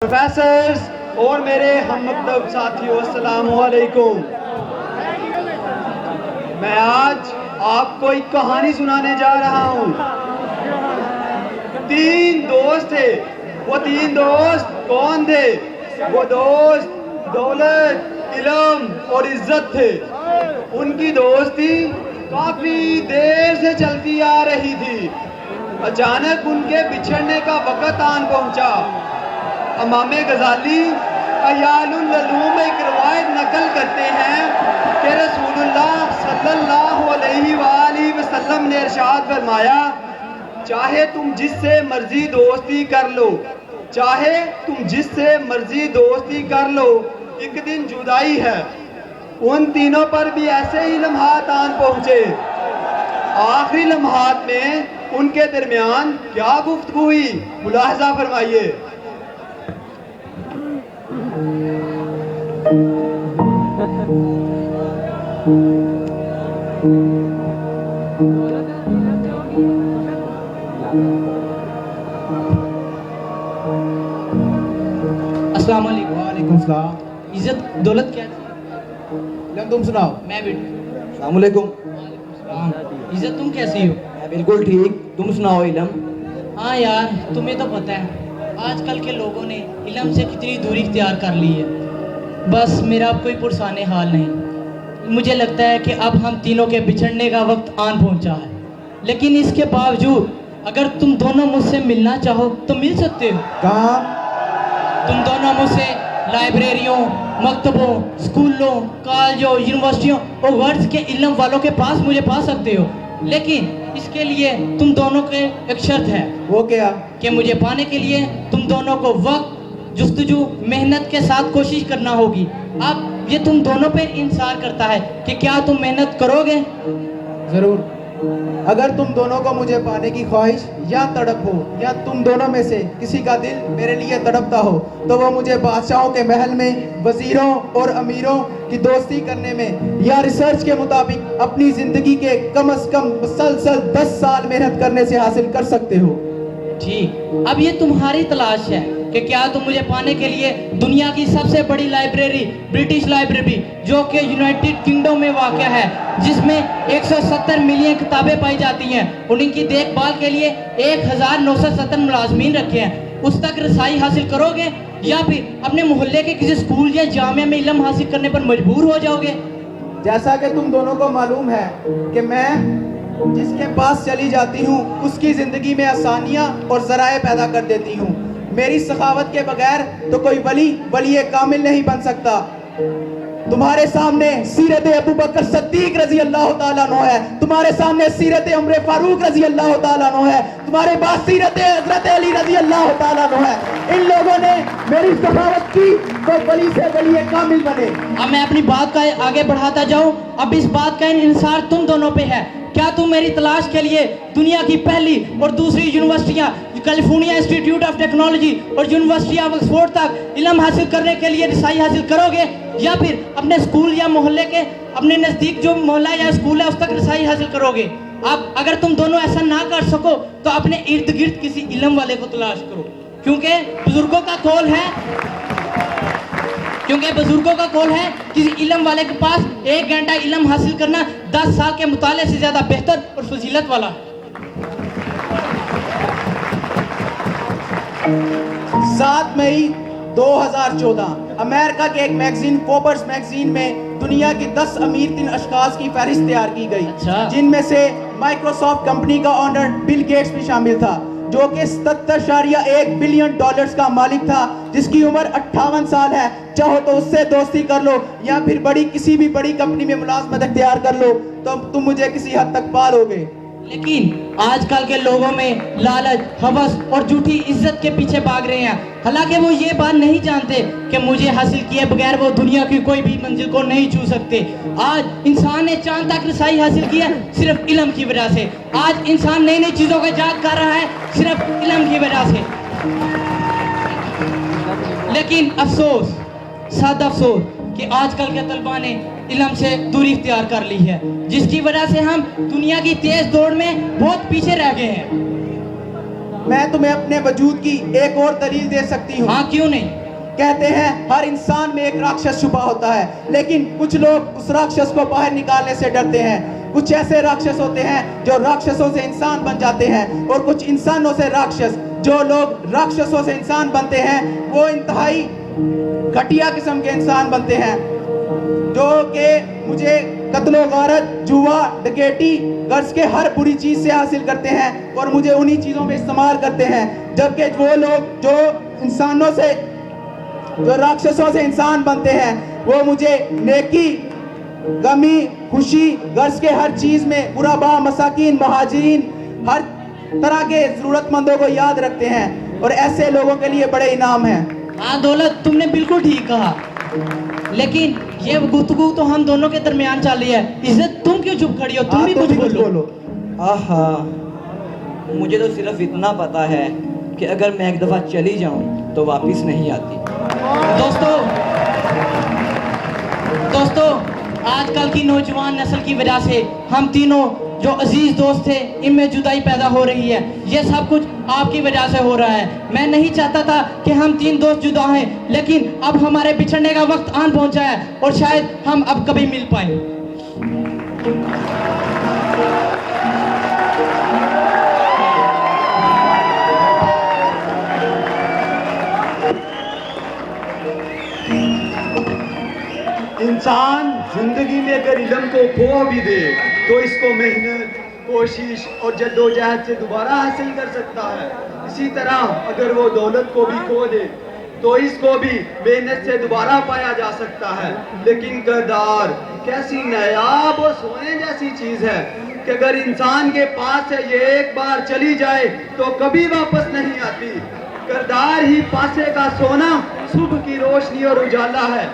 Professors और मेरे हम मकतब साथियों, अस्सलामु अलैकुम। मैं आज आपको एक कहानी सुनाने जा रहा हूँ। तीन दोस्त थे। वो तीन दोस्त कौन थे? वो दोस्त दौलत, इल्म और इज्जत थे। उनकी दोस्ती काफी देर से चलती आ रही थी। अचानक उनके बिछड़ने का वक्त आन पहुंचा। इमाम गजाली अयालुल उलूम में एक रवायत नकल करते हैं कि रसूलुल्लाह सल्लल्लाहु अलैहि वसल्लम ने इरशाद फरमाया, चाहे तुम जिससे मर्जी दोस्ती कर लो, चाहे तुम जिससे मर्जी दोस्ती कर लो, एक दिन जुदाई है। उन तीनों पर भी ऐसे ही लम्हात आन पहुंचे। आखिरी लम्हात में उनके दरमियान क्या गुफ्तगू हुई, मुलाहजा फरमाइए। अस्सलाम वालेकुम। वालेकुम सलाम। इज्जत दौलत क्या लम तुम सुनाओ। मैं भी। अस्सलाम वालेकुम। इज्जत तुम कैसी हो? मैं बिल्कुल ठीक। तुम सुनाओ इलम। हाँ यार, तुम्हें तो पता है आजकल के लोगों ने इल्म से कितनी दूरी इख्तियार कर ली है। बस मेरा अब कोई पुरसाने हाल नहीं। मुझे लगता है कि अब हम तीनों के बिछड़ने का वक्त आन पहुंचा है। लेकिन इसके बावजूद अगर तुम दोनों मुझसे मिलना चाहो तो मिल सकते हो। कहाँ? तुम दोनों मुझसे लाइब्रेरियों, मकतबों, स्कूलों, कॉलेजों, यूनिवर्सिटियों और वर्ल्ड के इल्म वालों के पास मुझे पा सकते हो। लेकिन इसके लिए तुम दोनों के एक शर्त है। वो क्या? कि मुझे पाने के लिए तुम दोनों को वक्त, जुस्तजू, मेहनत के साथ कोशिश करना होगी। अब ये तुम दोनों पे इंसार करता है कि क्या तुम मेहनत करोगे। जरूर। अगर तुम दोनों को मुझे पाने की ख्वाहिश या तड़प हो, या तुम दोनों में से किसी का दिल मेरे लिए तड़पता हो, तो वो मुझे बादशाहों के महल में वजीरों और अमीरों की दोस्ती करने में, या रिसर्च के मुताबिक अपनी जिंदगी के कम से कम मुसलसल 10 साल मेहनत करने से हासिल कर सकते हो। ठीक, अब ये तुम्हारी तलाश है कि क्या तुम मुझे पाने के लिए दुनिया की सबसे बड़ी लाइब्रेरी, ब्रिटिश लाइब्रेरी, जो कि यूनाइटेड किंगडम में वाक़ है, जिसमें 170 मिलियन किताबें पाई जाती हैं, उनकी देखभाल के लिए 1970 मुलाजमीन रखे हैं, उस तक रसाई हासिल करोगे, या फिर अपने मोहल्ले के किसी स्कूल या जामिया में इल्म हासिल करने पर मजबूर हो जाओगे? जैसा कि तुम दोनों को मालूम है कि मैं जिसके पास चली जाती हूँ उसकी जिंदगी में आसानियाँ और ज़राए पैदा कर देती हूँ। मेरी सखावत के बगैर तो कोई वली कामिल नहीं बन सकता। तुम्हारे सामने सीरत अबू बकर सिद्दीक रजी अल्लाह ताला अन्हु है, तुम्हारे सामने सीरत उमर फारूक रजी अल्लाह ताला अन्हु है, तुम्हारे पास सीरत हजरत अली रजी अल्लाह ताला अन्हु है। इन लोगों ने मेरी सखावत की तो वली से वली कामिल बने। अब मैं अपनी बात का आगे बढ़ाता जाऊं। अब इस बात का इंसार तुम दोनों पे है। क्या तुम मेरी तलाश के लिए दुनिया की पहली और दूसरी यूनिवर्सिटियां, कैलिफोर्निया इंस्टीट्यूट ऑफ टेक्नोलॉजी और यूनिवर्सिटी ऑफ ऑक्सफोर्ड तक इल्म हासिल करने के लिए रसाई हासिल करोगे, या फिर अपने स्कूल या मोहल्ले के, अपने नज़दीक जो मोहल्ला या स्कूल है उस तक रसाई हासिल करोगे? अब अगर तुम दोनों ऐसा ना कर सको तो अपने इर्द गिर्द किसी इल्म वाले को तलाश करो, क्योंकि बुजुर्गों का कौल है किसी इल्म वाले के पास 1 घंटा इल्म हासिल करना 10 साल के मुताले से ज्यादा बेहतर और फजीलत वाला। 7 मई 2014 अमेरिका के एक मैगजीन फोर्ब्स मैगजीन में दुनिया की 10 अमीर 3 अशखास की फहरिस्त तैयार की गई। अच्छा। जिनमें से माइक्रोसॉफ्ट कंपनी का ओनर बिल गेट्स भी शामिल था, जो कि 77.1 बिलियन डॉलर्स का मालिक था, जिसकी उम्र 58 साल है। चाहो तो उससे दोस्ती कर लो, या फिर किसी भी बड़ी कंपनी में मुलाजमत इख्तियार कर लो, तो तुम मुझे किसी हद तक पा लोगे। लेकिन आजकल के लोगों में लालच, हवस और झूठी इज्जत के पीछे भाग रहे हैं। हालांकि वो ये बात नहीं जानते कि मुझे हासिल किए बगैर वो दुनिया की कोई भी मंजिल को नहीं छू सकते। आज इंसान ने चांद तक रसाई हासिल की है सिर्फ इल्म की वजह से। आज इंसान नई नई चीजों का इजाद कर रहा है सिर्फ इल्म की वजह से। लेकिन अफसोस, सादा अफसोस कि आजकल के तलबा ने इल्म से दूरी इख्तियार कर ली है, जिसकी वजह से हम दुनिया की तेज दौड़ में बहुत पीछे रह गए हैं। मैं तुम्हें अपने वजूद की एक और दलील दे सकती हूँ। हाँ, क्यों नहीं? कहते हैं हर इंसान में एक राक्षस छुपा होता है, लेकिन कुछ लोग उस राक्षस को बाहर निकालने से डरते हैं। कुछ ऐसे राक्षस होते हैं जो राक्षसों से इंसान बन जाते हैं, और कुछ इंसानों से राक्षस। जो लोग राक्षसों से इंसान बनते हैं वो इंतहाई घटिया किस्म के इंसान बनते हैं, जो कि मुझे कत्लो गारत, जुआ, डकैती, गर्ज के हर बुरी चीज़ से हासिल करते हैं और मुझे उन्हीं चीज़ों में इस्तेमाल करते हैं। जबकि वो लोग जो इंसानों से, जो राक्षसों से इंसान बनते हैं, वो मुझे नेकी, गमी, खुशी, गर्ज के हर चीज़ में गुराबा, मसाकीन, महाजिरीन, हर तरह के ज़रूरतमंदों को याद रखते हैं, और ऐसे लोगों के लिए बड़े इनाम हैं। हाँ दौलत, तुमने बिल्कुल ठीक कहा, लेकिन ये गुफ्तगू तो हम दोनों के दरमियान चल रही है। इज्जत, तुम क्यों चुप खड़ी हो? तुम भी कुछ बोलो। आहा, मुझे तो सिर्फ इतना पता है कि अगर मैं एक दफ़ा चली जाऊं तो वापस नहीं आती। दोस्तों, आजकल की नौजवान नस्ल की वजह से हम तीनों जो अजीज दोस्त थे, इनमें जुदाई पैदा हो रही है। ये सब कुछ आपकी वजह से हो रहा है। मैं नहीं चाहता था कि हम तीन दोस्त जुदा हैं, लेकिन अब हमारे बिछड़ने का वक्त आन पहुंचा है और शायद हम अब कभी मिल पाए। इंसान जिंदगी में अगर इल्म को खो भी दे तो इसको मेहनत, कोशिश और जद्दोजहद से दोबारा हासिल कर सकता है। इसी तरह अगर वो दौलत को भी खो दे तो इसको भी मेहनत से दोबारा पाया जा सकता है। लेकिन किरदार कैसी नायाब और सोने जैसी चीज है कि अगर इंसान के पास से ये एक बार चली जाए तो कभी वापस नहीं आती। किरदार ही पासे का सोना, सुबह की रोशनी और उजाला है।